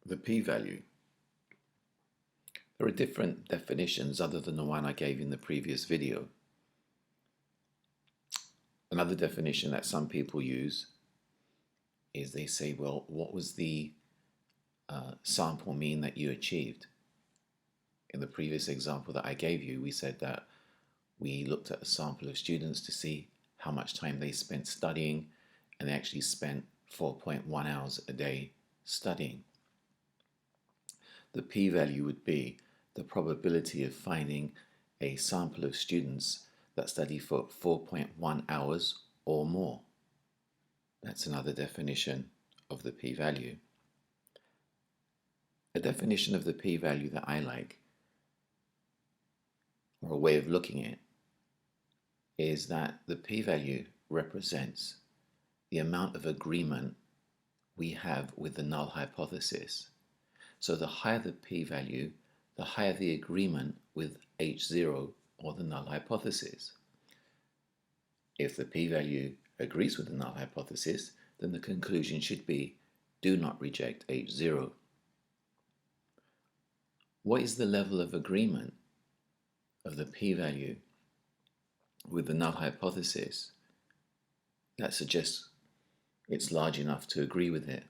The p-value. There are different definitions other than the one I gave in the previous video. Another definition that some people use is they say, well, what was the sample mean that you achieved? In the previous example that I gave you, we said that we looked at a sample of students to see how much time they spent studying, and they actually spent 4.1 hours a day studying. The p-value would be the probability of finding a sample of students that study for 4.1 hours or more. That's another definition of the p-value. A definition of the p-value that I like, or a way of looking at it, is that the p-value represents the amount of agreement we have with the null hypothesis. So the higher the p-value, the higher the agreement with H0 or the null hypothesis. If the p-value agrees with the null hypothesis, then the conclusion should be do not reject H0. What is the level of agreement of the p-value with the null hypothesis that suggests it's large enough to agree with it?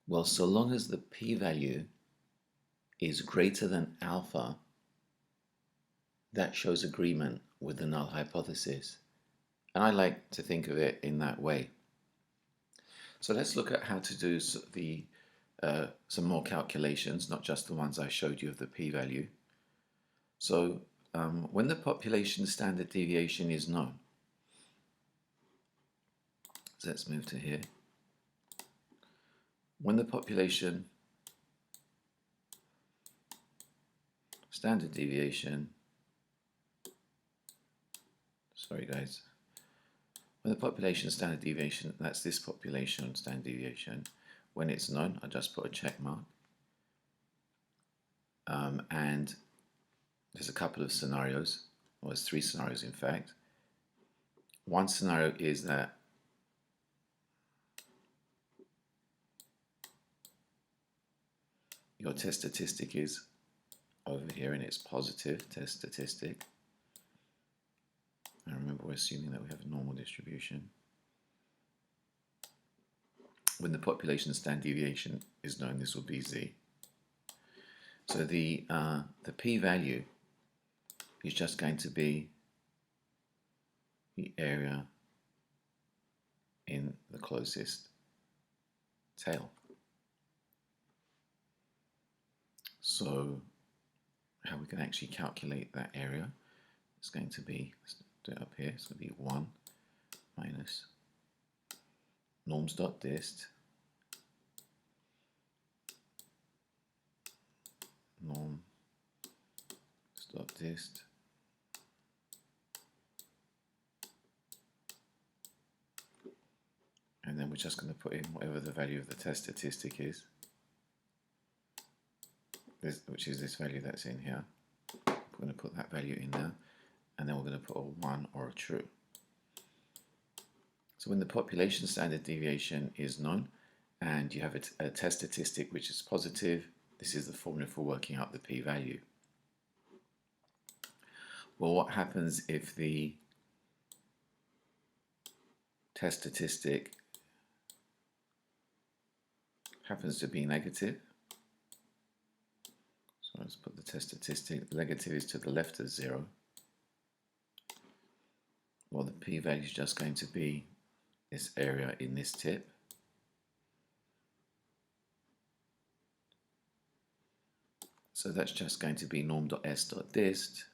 Well, so long as the p-value is greater than alpha, that shows agreement with the null hypothesis. And I like to think of it in that way. So let's look at how to do some more calculations, not just the ones I showed you of the p-value. So when the population standard deviation is known, so let's move to here. When the population standard deviation, sorry guys, when the population standard deviation, that's this population standard deviation, when it's known, I just put a check mark. And there's a couple of scenarios, or there's 3 scenarios in fact. One scenario is that your test statistic is over here and it's positive test statistic. And remember, we're assuming that we have a normal distribution. When the population standard deviation is known, this will be z. So the p-value is just going to be the area in the closest tail. So how we can actually calculate that area is going to be, let's do it up here, it's going to be 1 minus norms.dist norms.dist and then we're just going to put in whatever the value of the test statistic is, which is this value that's in here. We're going to put that value in there, and then we're going to put a 1 or a true. So when the population standard deviation is known and you have a test statistic which is positive, this is the formula for working out the p-value. Well, what happens if the test statistic happens to be negative? So let's put the test statistic, negative is to the left of 0. Well, the p-value is just going to be this area in this tip. So that's just going to be norm.s.dist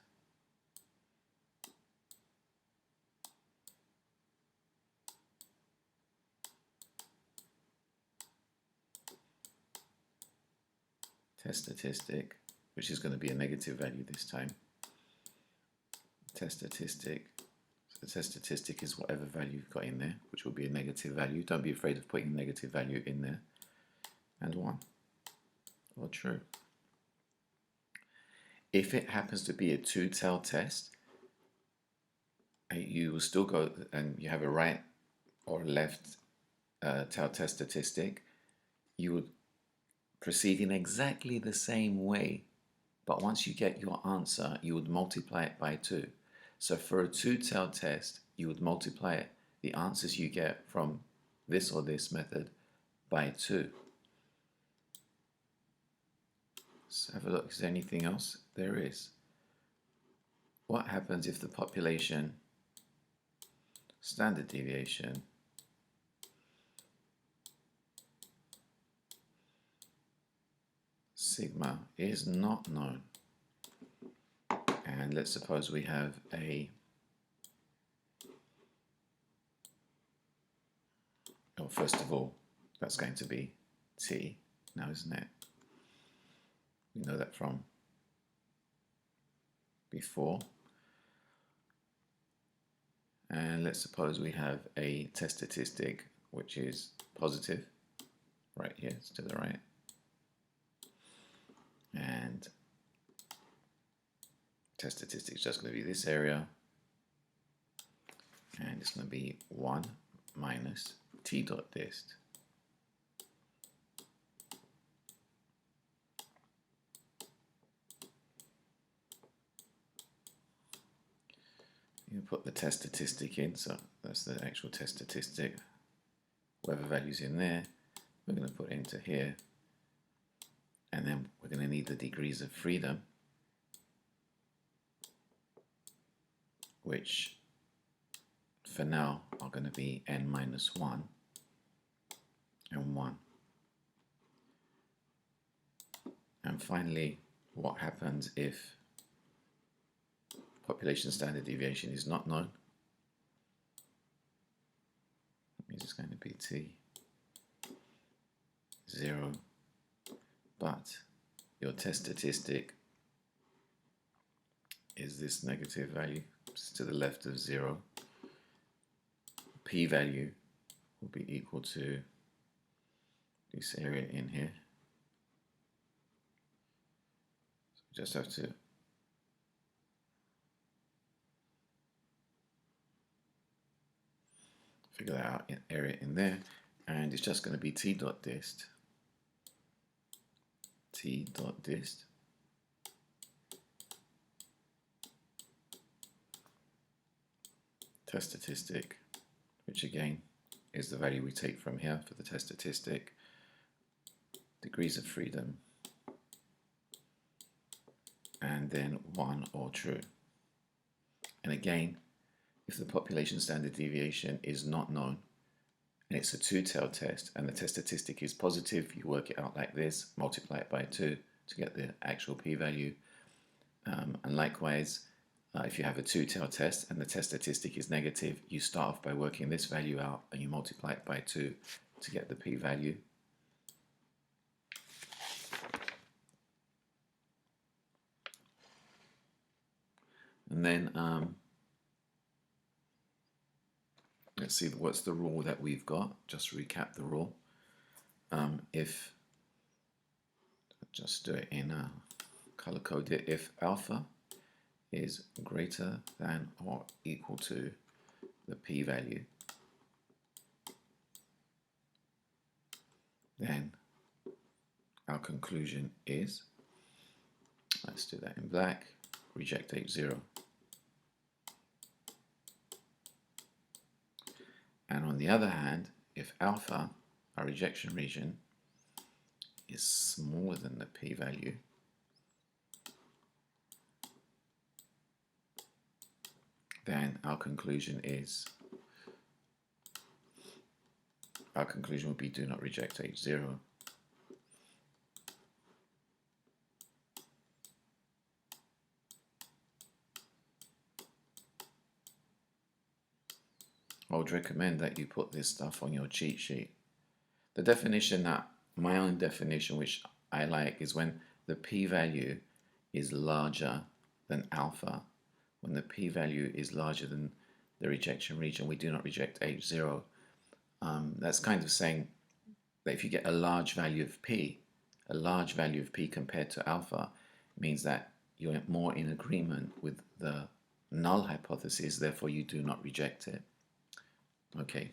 test statistic, which is going to be a negative value this time. Test statistic. So the test statistic is whatever value you've got in there, which will be a negative value. Don't be afraid of putting a negative value in there. And 1 or true. If it happens to be a 2-tailed test, you will still go and you have a right or a left tail test statistic, you would proceed in exactly the same way, but once you get your answer, you would multiply it by 2. So for a two-tailed test, you would multiply it, the answers you get from this or this method, by 2. Let's have a look. Is there anything else? There is. What happens if the population standard deviation sigma is not known? And let's suppose we have well, first of all, that's going to be t now, isn't it? We know that from before. And let's suppose we have a test statistic which is positive, right here, it's to the right. And test statistic is just going to be this area. And it's going to be 1 minus t dot dist. You put the test statistic in, so that's the actual test statistic. Whatever value's in there, we're going to put into here. And then we're going to need the degrees of freedom, which for now are going to be n minus 1 and 1. And finally, what happens if population standard deviation is not known? That means it's going to be t 0, but your test statistic is this negative value, it's to the left of 0. P-value will be equal to this area in here. So we just have to figure that out, in area in there, and it's just going to be t dot dist. T dot dist test statistic, which again is the value we take from here for the test statistic, degrees of freedom, and then 1 or true. And again, if the population standard deviation is not known, and it's a two-tailed test, and the test statistic is positive, you work it out like this, multiply it by 2 to get the actual p-value. And likewise, if you have a two-tailed test and the test statistic is negative, you start off by working this value out and you multiply it by 2 to get the p-value. And then let's see what's the rule that we've got. Just recap the rule. If, just do it in color code it, if alpha is greater than or equal to the p-value, then our conclusion is, let's do that in black, reject H0. And on the other hand, if alpha, our rejection region, is smaller than the p-value, then our conclusion would be do not reject H0. I would recommend that you put this stuff on your cheat sheet. The definition that, my own definition, which I like, is when the p-value is larger than alpha. When the p-value is larger than the rejection region, we do not reject H0. That's kind of saying that if you get a large value of p compared to alpha, means that you're more in agreement with the null hypothesis, therefore you do not reject it. Okay.